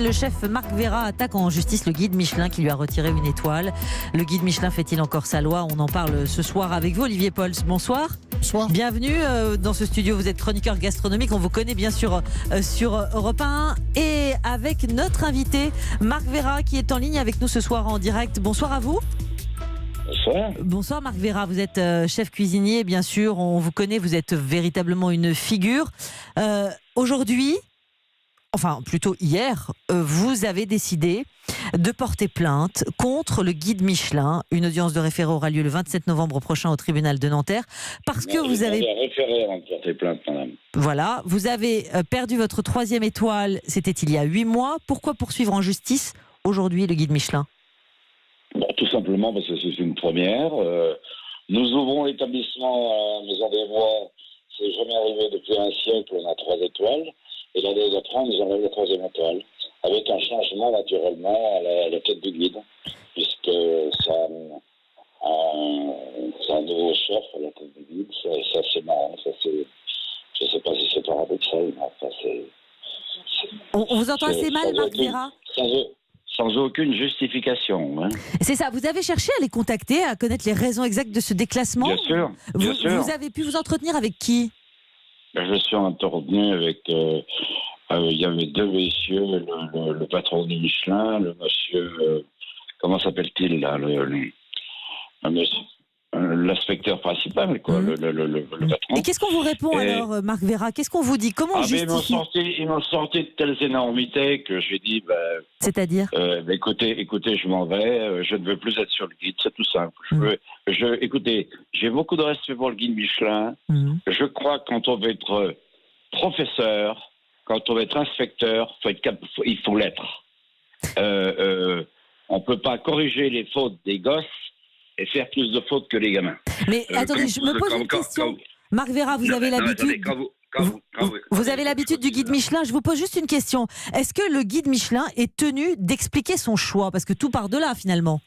cuisine, le chef Marc Veyrat attaque en justice le guide Michelin qui lui a retiré une étoile. Le guide Michelin fait-il encore sa loi? On en parle ce soir avec vous, Olivier Pauls. Bonsoir. Bonsoir. Bienvenue dans ce studio. Vous êtes chroniqueur gastronomique. On vous connaît bien sûr sur Europe 1. Et avec notre invité, Marc Veyrat, qui est en ligne avec nous ce soir en direct. Bonsoir à vous. Bonsoir. Bonsoir Marc Veyrat, vous êtes chef cuisinier, bien sûr, on vous connaît, vous êtes véritablement une figure. Aujourd'hui, enfin plutôt hier, vous avez décidé de porter plainte contre le guide Michelin. Une audience de référé aura lieu le 27 novembre prochain au tribunal de Nanterre. Parce que vous avez... référé avant de porter plainte, madame. Voilà, vous avez perdu votre 3e étoile, c'était il y a 8 mois. Pourquoi poursuivre en justice aujourd'hui le guide Michelin ? Bon, tout simplement parce que c'est une première. Nous ouvrons l'établissement à Maison des Bois. C'est jamais arrivé depuis un siècle. On a 3 étoiles. Et l'année d'après, on nous enlève la 3e étoile. Avec un changement, naturellement, à la tête du guide. Puisque c'est un nouveau chef à la tête du guide. Ça c'est marrant. Ça, c'est, je ne sais pas si c'est paradoxal, mais enfin, c'est... On vous entend assez mal, Marc Veyrat ? Sans aucune justification. Hein. C'est ça, vous avez cherché à les contacter, à connaître les raisons exactes de ce déclassement ? Bien sûr. Vous avez pu vous entretenir avec qui ? Je suis entretenu avec... il y avait 2 messieurs, le patron du Michelin, le monsieur... comment s'appelle-t-il là, l'inspecteur principal, quoi, le patron. Et qu'est-ce qu'on vous répond alors, Marc Veyrat ? Qu'est-ce qu'on vous dit ? Comment on justifie ? Ils m'ont sorti de telles énormités que j'ai dit... C'est-à-dire écoutez, je m'en vais, je ne veux plus être sur le guide, c'est tout simple. Écoutez, j'ai beaucoup de respect pour le guide Michelin. Je crois que quand on veut être professeur, quand on veut être inspecteur, il faut l'être. On ne peut pas corriger les fautes des gosses et faire plus de fautes que les gamins. Mais attendez, je me pose une question. Marc Veyrat, vous avez l'habitude... Vous avez l'habitude du guide Michelin. Je vous pose juste une question. Est-ce que le guide Michelin est tenu d'expliquer son choix ? Parce que tout part de là, finalement.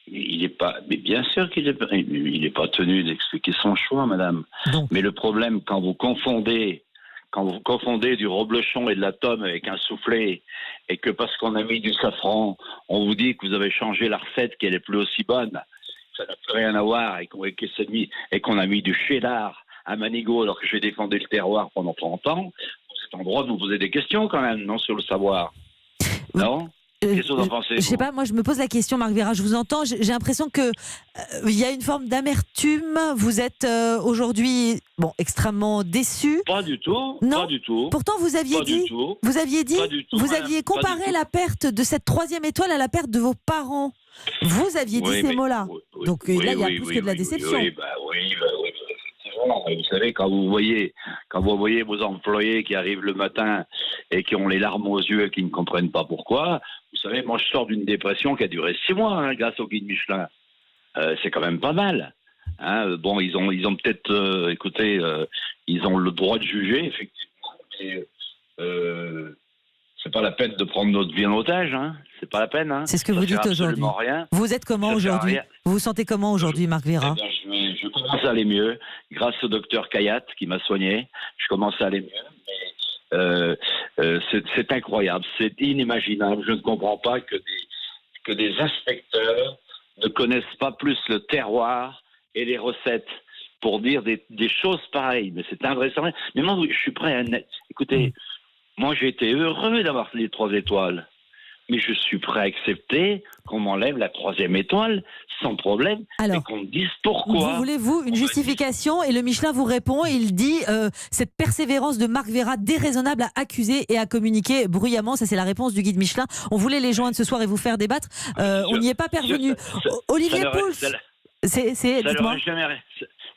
Il n'est pas... Mais bien sûr qu'il n'est pas tenu d'expliquer son choix, madame. Donc. Mais le problème, quand vous confondez du reblochon et de la tome avec un soufflé, et que parce qu'on a mis du safran, on vous dit que vous avez changé la recette, qu'elle n'est plus aussi bonne, ça n'a plus rien à voir, et qu'on a mis du cheddar à Manigot alors que j'ai défendu le terroir pendant 30 ans, c'est en droit de vous poser des questions quand même, non, sur le savoir. Non ? Qu'est-ce que vous en pensez ? Je sais pas, moi je me pose la question, Marc Veyrat, je vous entends, j'ai l'impression que il y a une forme d'amertume, vous êtes aujourd'hui extrêmement déçu. Pas du tout, non. Pas du tout. Pourtant vous aviez comparé la perte de cette 3e étoile à la perte de vos parents. Vous aviez dit ces mots-là. Donc là il y a plus que de la déception. Oui. Vous savez, quand vous voyez vos employés qui arrivent le matin et qui ont les larmes aux yeux et qui ne comprennent pas pourquoi, vous savez, moi je sors d'une dépression qui a duré 6 mois grâce au guide Michelin. C'est quand même pas mal. Hein. Bon, ils ont peut-être, ils ont le droit de juger, effectivement, mais c'est pas la peine de prendre notre vie en otage. Hein. C'est pas la peine. Hein. C'est ce que vous dites aujourd'hui. Rien. Vous êtes comment aujourd'hui ? Vous vous sentez comment aujourd'hui, Marc Veyrat ? Je commence à aller mieux, grâce au docteur Kayat qui m'a soigné. Je commence à aller mieux, mais c'est incroyable, c'est inimaginable. Je ne comprends pas que des inspecteurs ne connaissent pas plus le terroir et les recettes pour dire des choses pareilles. Mais c'est invraisemblable. Mais moi, je suis prêt à... Écoutez, moi j'ai été heureux d'avoir les 3 étoiles. Mais je suis prêt à accepter qu'on m'enlève la 3e étoile sans problème. Alors, et qu'on me dise pourquoi. Voulez-vous une justification ? Et le Michelin vous répond et il dit cette persévérance de Marc Veyrat déraisonnable à accuser et à communiquer bruyamment. Ça, c'est la réponse du guide Michelin. On voulait les joindre ce soir et vous faire débattre. On n'y est pas parvenu. Olivier Pauls, dites-moi.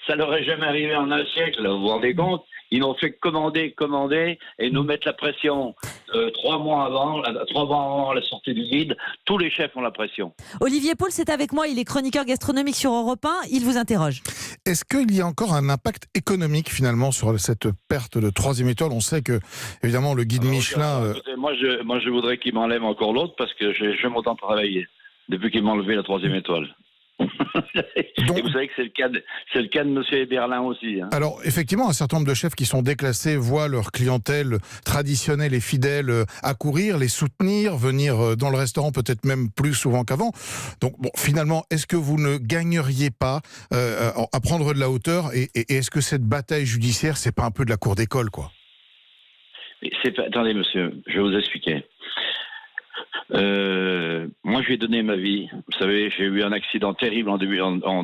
Ça n'aurait jamais arrivé en un siècle, vous vous rendez compte ? Ils n'ont fait que commander et nous mettre la pression 3 mois avant la sortie du guide. Tous les chefs ont la pression. Olivier Pauls est avec moi, il est chroniqueur gastronomique sur Europe 1. Il vous interroge. Est-ce qu'il y a encore un impact économique finalement sur cette perte de 3e étoile ? On sait que, évidemment, le guide Michelin... Écoutez, moi, je voudrais qu'il m'enlève encore l'autre parce que j'aime autant travailler depuis qu'il m'a enlevé la 3e étoile. Donc- Et vous savez que c'est le cas de Monsieur Eberlin aussi. Hein. Alors, effectivement, un certain nombre de chefs qui sont déclassés voient leur clientèle traditionnelle et fidèle accourir, les soutenir, venir dans le restaurant peut-être même plus souvent qu'avant. Donc, bon, finalement, est-ce que vous ne gagneriez pas à prendre de la hauteur et est-ce que cette bataille judiciaire, c'est pas un peu de la cour d'école, quoi? Attendez, monsieur, je vais vous expliquer. Moi, je lui ai donné ma vie. Vous savez, j'ai eu un accident terrible en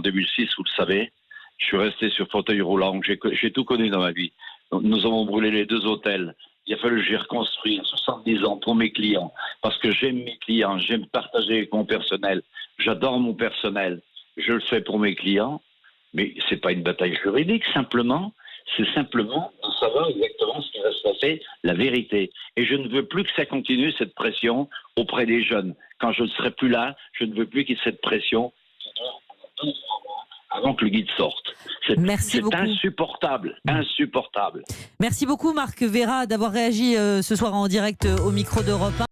2006, vous le savez. Je suis resté sur fauteuil roulant. J'ai tout connu dans ma vie. Nous avons brûlé les 2 hôtels. Il a fallu que j'ai reconstruit 70 ans pour mes clients. Parce que j'aime mes clients, j'aime partager avec mon personnel. J'adore mon personnel. Je le fais pour mes clients. Mais c'est pas une bataille juridique, simplement. C'est simplement de savoir exactement ce qui va se passer, la vérité. Et je ne veux plus que ça continue, cette pression, auprès des jeunes. Quand je ne serai plus là, je ne veux plus qu'il y ait cette pression qui dure pendant 2-3 mois avant que le guide sorte. Merci beaucoup. C'est insupportable. Merci beaucoup Marc Vera d'avoir réagi ce soir en direct au micro d'Europe 1.